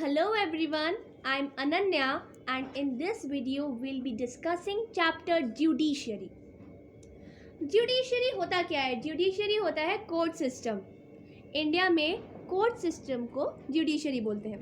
Hello everyone, I'm Ananya and in this video we'll be discussing chapter Judiciary. Judiciary होता क्या है? Judiciary होता है कोर्ट सिस्टम. इंडिया में कोर्ट सिस्टम को जुडिशरी बोलते हैं.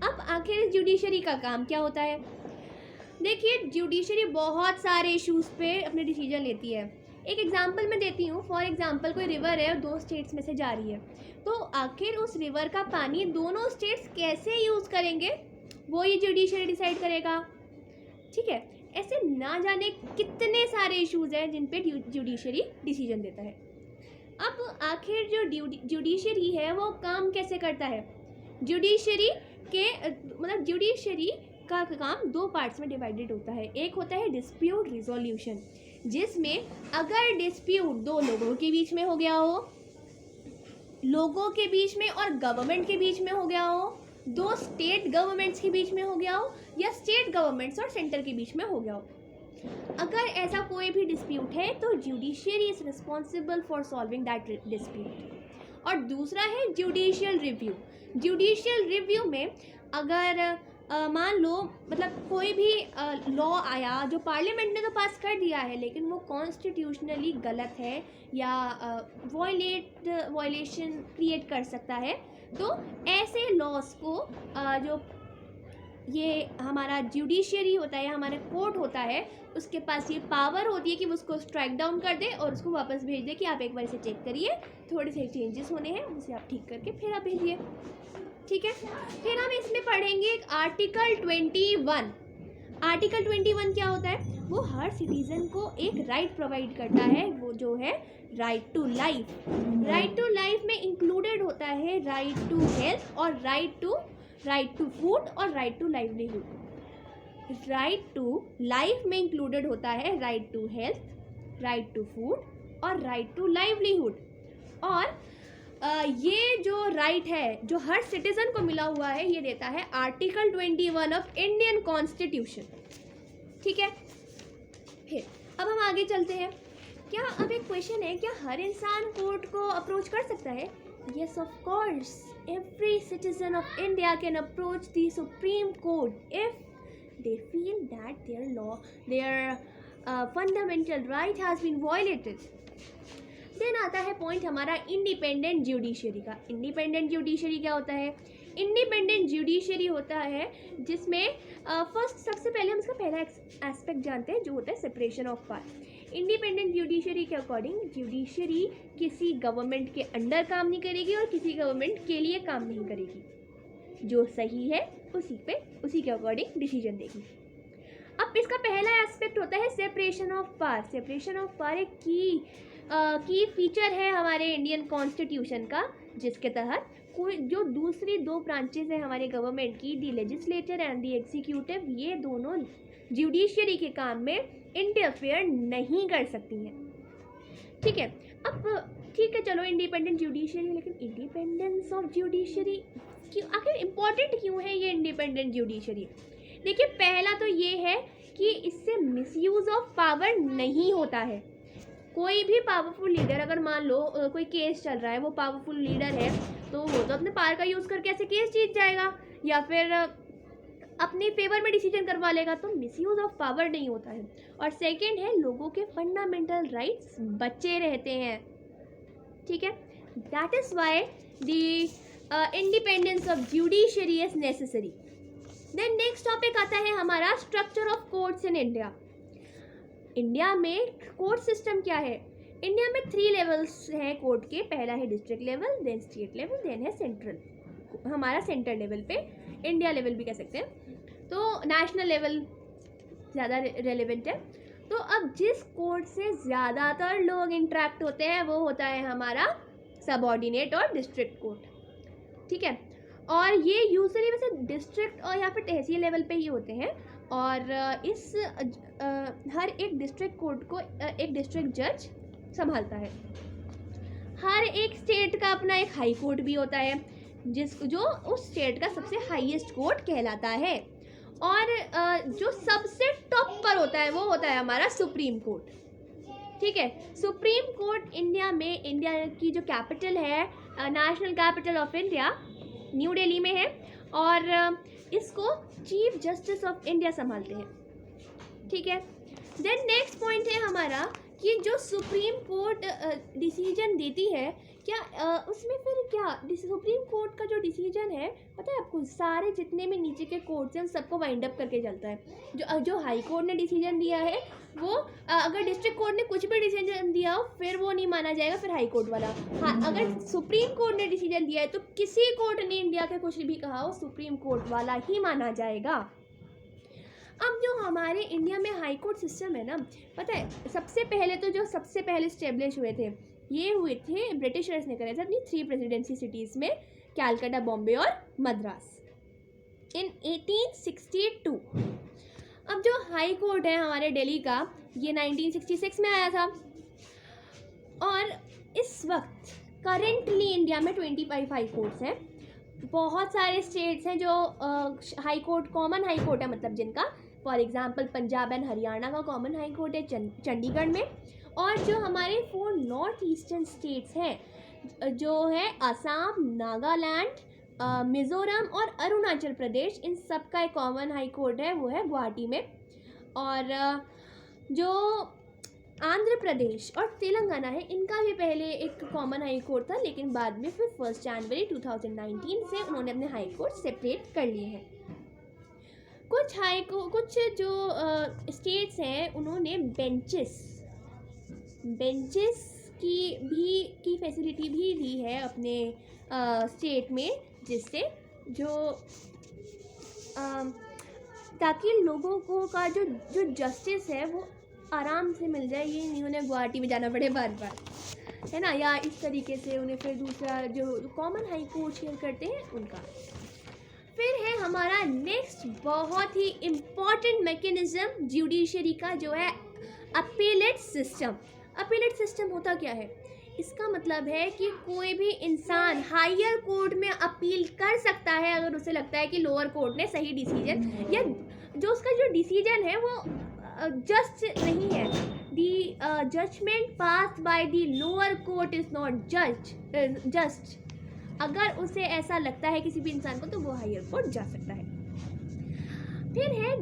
अब आखिर जुडिशरी का काम क्या होता है? देखिए, जुडिशरी बहुत सारे इश्यूज़ पे अपने डिसीजन लेती है. एक एग्जांपल मैं देती हूँ. फॉर एग्जांपल कोई रिवर है और दो स्टेट्स में से जा रही है, तो आखिर उस रिवर का पानी दोनों स्टेट्स कैसे यूज़ करेंगे वो ये जुडिशरी डिसाइड करेगा. ठीक है, ऐसे ना जाने कितने सारे इश्यूज़ हैं जिन पे जुडिशरी डिसीजन देता है. अब आखिर जो जुडिशरी है वो काम कैसे करता है? जुडिशरी का काम दो पार्ट्स में डिवाइडेड होता है. एक होता है डिस्प्यूट रिजोल्यूशन, जिसमें अगर डिस्प्यूट दो लोगों के बीच में हो गया हो, लोगों के बीच में और गवर्नमेंट के बीच में हो गया हो, दो स्टेट गवर्नमेंट्स के बीच में हो गया हो, या स्टेट गवर्नमेंट्स और सेंटर के बीच में हो गया हो, अगर ऐसा कोई भी डिस्प्यूट है तो judiciary is responsible for solving that dispute. और दूसरा है जुडिशियल रिव्यू. जुडिशियल रिव्यू में अगर मान लो कोई भी लॉ आया जो पार्लियामेंट ने तो पास कर दिया है लेकिन वो कॉन्स्टिट्यूशनली गलत है या वॉयलेशन क्रिएट कर सकता है, तो ऐसे लॉस को जो ये हमारा जुडिशरी होता है, हमारा कोर्ट होता है, उसके पास ये पावर होती है कि वो उसको स्ट्राइक डाउन कर दे और उसको वापस भेज दे कि आप एक बार इसे चेक करिए, थोड़े से चेंजेस होने हैं, उसे आप ठीक करके फिर आप भेजिए. ठीक है, फिर हम इसमें पढ़ेंगे आर्टिकल 21. आर्टिकल 21 क्या होता है? वो हर सिटीज़न को एक राइट प्रोवाइड करता है, वो जो है right to life. Right to life में इंक्लूडेड होता है राइट टू हेल्थ और राइट टू फूड और right to livelihood. Right to life में इंक्लूडेड होता है right to health, right to food और राइट टू लाइवलीहुड. और ये जो राइट है जो हर सिटीज़न को मिला हुआ है, ये देता है आर्टिकल 21 ऑफ इंडियन कॉन्स्टिट्यूशन. ठीक है, फिर अब हम आगे चलते हैं. क्या अब एक क्वेश्चन है, क्या हर इंसान कोर्ट को अप्रोच कर सकता है? Yes, of course. Every citizen of India can approach the Supreme Court if they feel that their fundamental right has been violated. Then आता है पॉइंट हमारा इंडिपेंडेंट जुडिशरी का. इंडिपेंडेंट जुडिशरी क्या होता है? इंडिपेंडेंट जुडिशरी होता है जिसमें सबसे पहले हम इसका पहला एस्पेक्ट जानते हैं जो होता है separation of power. Independent judiciary के अकॉर्डिंग जुडिशरी किसी गवर्नमेंट के अंडर काम नहीं करेगी और किसी गवर्नमेंट के लिए काम नहीं करेगी. जो सही है उसी के अकॉर्डिंग डिसीजन देगी. अब इसका पहला एस्पेक्ट होता है separation of power. Separation of power एक की फीचर है हमारे इंडियन कॉन्स्टिट्यूशन का, जिसके तहत कोई जो दूसरी दो ब्रांचेस हैं हमारे गवर्नमेंट की, दी लेजिस्लेचर एंड दी एग्जीक्यूटिव, ये दोनों जुडिशरी के काम में इंटरफेयर नहीं कर सकती हैं. ठीक है, अब ठीक है, चलो इंडिपेंडेंट जुडिशरी, लेकिन इंडिपेंडेंस ऑफ जुडिशरी क्यों आखिर इम्पॉर्टेंट क्यों है ये इंडिपेंडेंट जुडिशरी? देखिए, पहला तो ये है कि इससे मिसयूज़ ऑफ पावर नहीं होता है. कोई भी पावरफुल लीडर, अगर मान लो कोई केस चल रहा है, वो पावरफुल लीडर है तो वो तो अपने पावर का यूज़ करके ऐसे केस जीत जाएगा या फिर अपने फेवर में डिसीजन करवा लेगा, तो मिसयूज़ ऑफ पावर नहीं होता है. और सेकंड है, लोगों के फंडामेंटल राइट्स बचे रहते हैं. ठीक है, that is why the independence of judiciary is necessary. Then next topic आता है हमारा structure of courts in India. India में कोर्ट सिस्टम क्या है? इंडिया में 3 लेवल्स हैं कोर्ट के. पहला है district level, then state level, then है सेंट्रल, हमारा सेंटर लेवल पे, इंडिया लेवल भी कह सकते हैं. तो नेशनल लेवल ज़्यादा रेलेवेंट है. तो अब जिस कोर्ट से ज़्यादातर लोग इंटरेक्ट होते हैं वो होता है हमारा सबऑर्डिनेट और डिस्ट्रिक्ट कोर्ट. ठीक है, और ये यूजुअली वैसे डिस्ट्रिक्ट और या फिर तहसील लेवल पे ही होते हैं. और इस हर एक डिस्ट्रिक्ट कोर्ट को एक डिस्ट्रिक्ट जज संभालता है. हर एक स्टेट का अपना एक हाई कोर्ट भी होता है जो उस स्टेट का सबसे हाईएस्ट कोर्ट कहलाता है. और जो सबसे टॉप पर होता है वो होता है हमारा सुप्रीम कोर्ट. ठीक है, सुप्रीम कोर्ट इंडिया की जो कैपिटल है, national capital of India new Delhi में है. और इसको चीफ जस्टिस ऑफ इंडिया संभालते हैं, ठीक है। देन नेक्स्ट पॉइंट है हमारा कि जो सुप्रीम कोर्ट डिसीजन देती है, क्या उसमें फिर क्या सुप्रीम कोर्ट का जो डिसीजन है, पता है आपको, सारे जितने भी नीचे के कोर्ट्स हैं उन सबको वाइंड अप करके चलता है। जो हाई कोर्ट ने डिसीजन दिया है वो अगर डिस्ट्रिक्ट कोर्ट ने कुछ भी डिसीजन दिया हो फिर वो नहीं माना जाएगा, फिर हाई कोर्ट वाला। हाँ, अगर सुप्रीम कोर्ट ने डिसीजन दिया है तो किसी कोर्ट ने इंडिया के कुछ भी कहा हो, सुप्रीम कोर्ट वाला ही माना जाएगा। अब जो हमारे इंडिया में हाई कोर्ट सिस्टम है ना, पता है सबसे पहले स्टेब्लिश हुए थे, ये हुए थे ब्रिटिशर्स ने करे थे अपनी 3 प्रेसिडेंसी सिटीज़ में, कैलकाटा, बॉम्बे और मद्रास, इन 1862। अब जो हाई कोर्ट है हमारे दिल्ली का, ये 1966 में आया था। और इस वक्त करेंटली इंडिया में 25 हाई कोर्ट्स हैं। बहुत सारे स्टेट्स हैं जो high court, common high court है मतलब जिनका, for example Punjab and Haryana का कॉमन हाई कोर्ट है चंडीगढ़ में। और जो हमारे 4 नॉर्थ ईस्टर्न स्टेट्स हैं जो है असम, नागालैंड, मिज़ोरम और अरुणाचल प्रदेश, इन सब का एक कॉमन हाई कोर्ट है, वो है गुवाहाटी में। और जो आंध्र प्रदेश और तेलंगाना है, इनका भी पहले एक कॉमन हाई कोर्ट था, लेकिन बाद में फिर 1 जनवरी 2019 से उन्होंने अपने हाई कोर्ट सेपरेट कर लिए हैं। कुछ जो स्टेट्स हैं उन्होंने बेंचेस की फैसिलिटी भी दी है अपने स्टेट में, जिससे ताकि लोगों को का जो जस्टिस है वो आराम से मिल जाए, ये नहीं उन्हें गुवाहाटी में जाना पड़े बार बार, है ना, या इस तरीके से उन्हें फिर दूसरा जो कॉमन हाई कोर्ट शेयर करते हैं उनका। फिर है हमारा नेक्स्ट बहुत ही इम्पॉर्टेंट मैकेनिज्म जुडिशरी का, जो है अपीलेट सिस्टम। अपीलेट सिस्टम होता क्या है? इसका मतलब है कि कोई भी इंसान हायर कोर्ट में अपील कर सकता है अगर उसे लगता है कि लोअर कोर्ट ने सही डिसीजन, या जो उसका जो डिसीजन है वो जस्ट नहीं है, the judgment pass by the lower court is not just. अगर उसे ऐसा लगता है किसी भी इंसान को, तो वो हायर कोर्ट जा सकता है। फिर है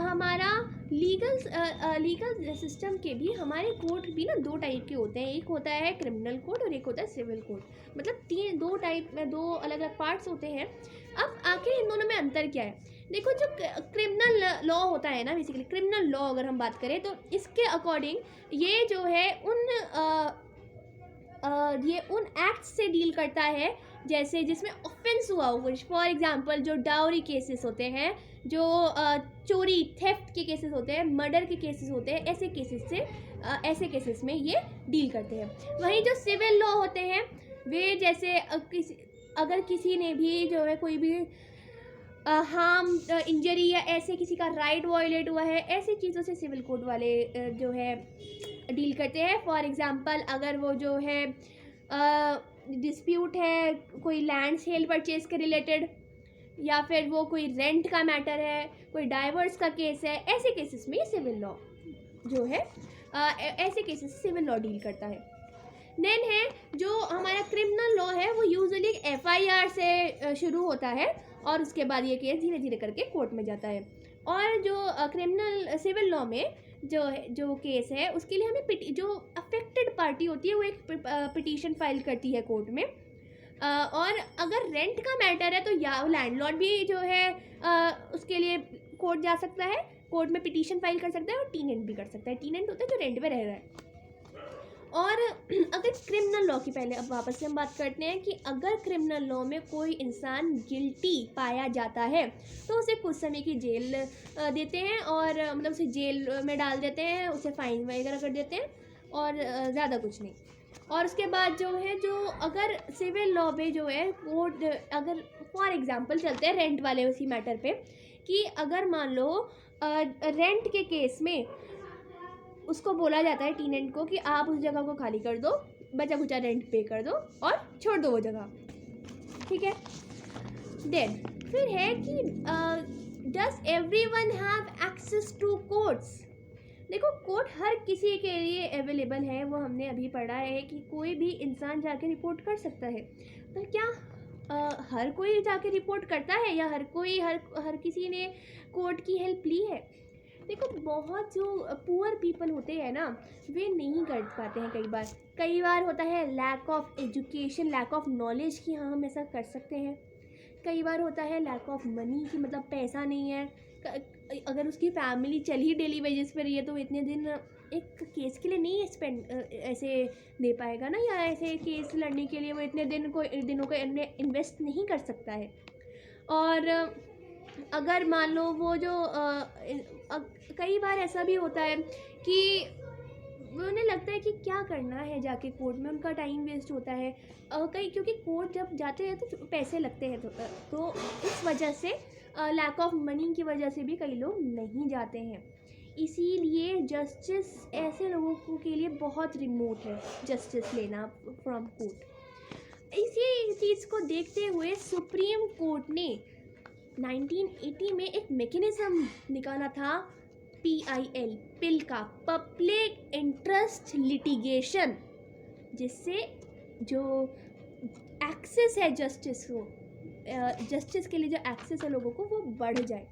हमारा लीगल सिस्टम के भी हमारे कोर्ट भी ना 2 टाइप के होते हैं, एक होता है क्रिमिनल कोर्ट और एक होता है सिविल कोर्ट, मतलब 2 टाइप में 2 अलग अलग पार्ट्स होते हैं। अब आखिर इन दोनों में अंतर क्या है? देखो, जो क्रिमिनल लॉ होता है ना, बेसिकली क्रिमिनल लॉ अगर हम बात करें तो इसके अकॉर्डिंग ये जो है ये उन एक्ट्स से डील करता है जैसे जिसमें ऑफेंस हुआ हो। फॉर एग्जांपल जो डाउरी केसेस होते हैं, जो चोरी थेफ्ट के केसेस होते हैं, मर्डर के केसेस होते हैं, ऐसे केसेस में ये डील करते हैं। वहीं जो सिविल लॉ होते हैं वे जैसे अगर किसी ने भी जो है कोई भी हार्म, इंजरी या ऐसे किसी का राइट वायलेट हुआ है, ऐसी चीज़ों से सिविल कोड वाले जो है डील करते हैं। फॉर एग्जांपल अगर वो जो है डिस्प्यूट है कोई लैंड सेल परचेज के रिलेटेड, या फिर वो कोई रेंट का मैटर है, कोई डाइवर्स का केस है, ऐसे केसेस में सिविल लॉ जो है ऐसे केसेस सिविल लॉ डील करता है। देन है जो हमारा क्रिमिनल लॉ है, वो यूजुअली FIR से शुरू होता है और उसके बाद ये केस धीरे धीरे करके कोर्ट में जाता है। और जो सिविल लॉ में जो केस है उसके लिए हमें जो अफेक्टेड पार्टी होती है वो एक पिटीशन फाइल करती है कोर्ट में। और अगर रेंट का मैटर है तो या लैंडलॉर्ड भी जो है उसके लिए कोर्ट जा सकता है, कोर्ट में पिटीशन फाइल कर सकता है, और टीनेंट भी कर सकता है। टीनेंट होता है जो रेंट पे रह रहा है। और अगर क्रिमिनल लॉ की पहले अब वापस से हम बात करते हैं कि अगर क्रिमिनल लॉ में कोई इंसान गिल्टी पाया जाता है तो उसे कुछ समय की जेल देते हैं, और मतलब उसे जेल में डाल देते हैं, उसे फाइन वगैरह कर देते हैं, और ज़्यादा कुछ नहीं। और उसके बाद जो है अगर सिविल लॉ पे जो है कोर्ट, अगर फॉर एग्जांपल चलते हैं रेंट वाले उसी मैटर पे, कि अगर मान लो रेंट के केस में उसको बोला जाता है टीनेंट को कि आप उस जगह को खाली कर दो, बचा कुचा रेंट पे कर दो और छोड़ दो वो जगह, ठीक है। देन फिर है कि does everyone have access to courts. देखो, कोर्ट हर किसी के लिए अवेलेबल है, वो हमने अभी पढ़ा है कि कोई भी इंसान जाके रिपोर्ट कर सकता है। पर क्या हर कोई जाके रिपोर्ट करता है या हर किसी ने कोर्ट की हेल्प ली है? देखो, बहुत जो पुअर पीपल होते हैं ना, वे नहीं कर पाते हैं कई बार होता है lack of education, lack of knowledge कि हाँ हम ऐसा कर सकते हैं। कई बार होता है लैक ऑफ मनी कि मतलब पैसा नहीं है। अगर उसकी फैमिली चल ही डेली वेजेस पर रही है तो इतने दिन एक केस के लिए नहीं स्पेंड ऐसे दे पाएगा ना, या ऐसे केस लड़ने के लिए वो इतने दिनों को इन्वेस्ट नहीं कर सकता है। और अगर मान लो वो जो कई बार ऐसा भी होता है कि उन्हें लगता है कि क्या करना है जाके कोर्ट में, उनका टाइम वेस्ट होता है। क्योंकि कोर्ट जब जाते हैं तो पैसे लगते हैं, तो इस वजह से लैक ऑफ मनी की वजह से भी कई लोग नहीं जाते हैं। इसीलिए जस्टिस ऐसे लोगों के लिए बहुत रिमोट है, जस्टिस लेना फ्रॉम कोर्ट। इसी चीज़ को देखते हुए सुप्रीम कोर्ट ने 1980 में एक मैकेनिज्म निकाला था, PIL, पिल का, पब्लिक इंटरेस्ट लिटिगेशन, जिससे जो एक्सेस है जस्टिस के लिए जो एक्सेस है लोगों को, वो बढ़ जाए।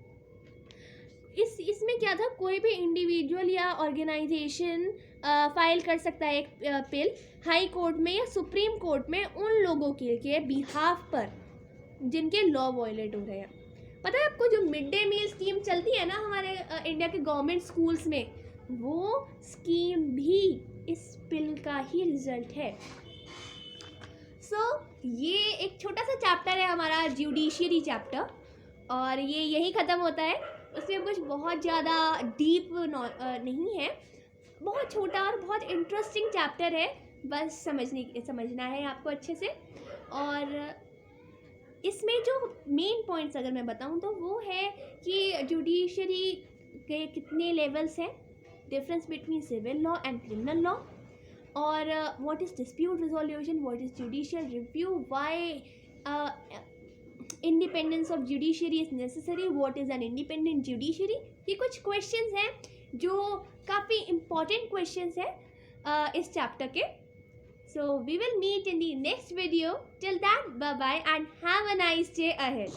इसमें क्या था, कोई भी इंडिविजुअल या ऑर्गेनाइजेशन फाइल कर सकता है एक पिल हाई कोर्ट में या सुप्रीम कोर्ट में उन लोगों के बिहाफ पर जिनके लॉ वायलेट हो रहे हैं। पता है आपको, जो मिड डे मील स्कीम चलती है ना हमारे इंडिया के गवर्नमेंट स्कूल्स में, वो स्कीम भी इस पिल का ही रिजल्ट है। ये एक छोटा सा चैप्टर है हमारा जुडिशरी चैप्टर, और ये यही ख़त्म होता है। उसमें कुछ बहुत ज़्यादा डीप नहीं है, बहुत छोटा और बहुत इंटरेस्टिंग चैप्टर है, बस समझना है आपको अच्छे से। और इसमें जो मेन पॉइंट्स अगर मैं बताऊं तो वो है कि जुडिशरी के कितने लेवल्स हैं, difference between civil law and criminal law, और what is dispute resolution, what is judicial review, why independence of judiciary is necessary, what is an independent judiciary. ये कुछ क्वेश्चंस हैं जो काफ़ी इम्पॉर्टेंट क्वेश्चंस हैं इस चैप्टर के। So we will meet in the next video. Till then, bye bye and have a nice day ahead.